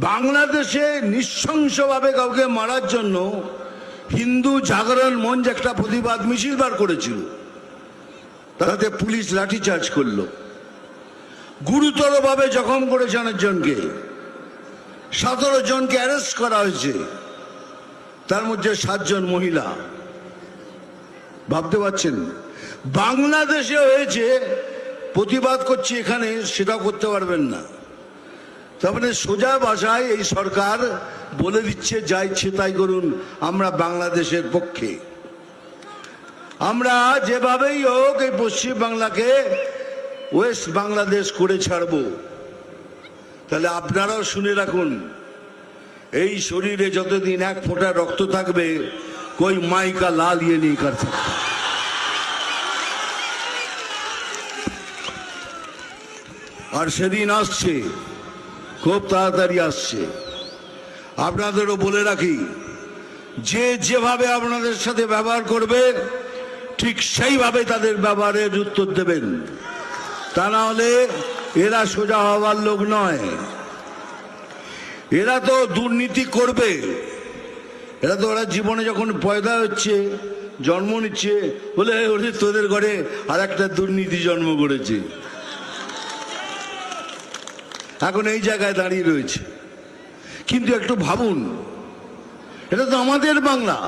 বাংলাদেশে নৃশংসভাবে কাউকে মারার জন্য হিন্দু জাগরণ মঞ্চ একটা প্রতিবাদ মিছিল বার করেছিল, তাতে পুলিশ লাঠিচার্জ করলো, গুরুতরভাবে জখম করেছে অনেকজনকে, 17 জনকে অ্যারেস্ট করা হয়েছে, তার মধ্যে 7 জন মহিলা। ভাবতে পারছেন বাংলাদেশে হয়েছে, প্রতিবাদ করছি এখানে সেটাও করতে পারবেন না। তার মানে সোজা ভাষায় এই সরকার বলে দিচ্ছে যা ইচ্ছে তাই করুন, আমরা বাংলাদেশের পক্ষে। আমরা যেভাবেই হোক এই পশ্চিম বাংলাকে ওয়েস্ট বাংলাদেশ করে ছাড়ব। তাহলে আপনারাও শুনে রাখুন, এই শরীরে যতদিন 1 ফোঁটা রক্ত থাকবে कोई माई का लाल ये नहीं कर सकता। আর সেদিন আসছে, খুব তাড়াতাড়ি আসছে। আপনাদেরও বলে রাখি, যে যেভাবে আপনাদের সাথে ব্যবহার করবে ঠিক সেইভাবে তাদের ব্যবহারের উত্তর দেবেন, তা না হলে এরা সোজা হওয়ার লোক নয়। এরা তো দুর্নীতি করবে, এরা তো ওরা জীবনে যখন পয়দা হচ্ছে, জন্ম নিচ্ছে, বলে ওরে তোদের ঘরে আর একটা দুর্নীতি জন্ম করেছে, এখন এই জায়গায় দাঁড়িয়ে রয়েছে। কিন্তু একটু ভাবুন, এটা তো আমাদের বাংলা,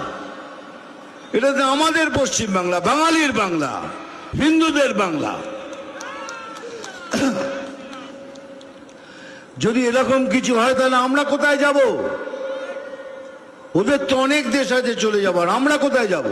এটা তো আমাদের পশ্চিম বাংলা, বাঙালির বাংলা, হিন্দুদের বাংলা। যদি এরকম কিছু হয় তাহলে আমরা কোথায় যাব? ওদের তো অনেক দেশ আছে চলে যাবার, আমরা কোথায় যাব?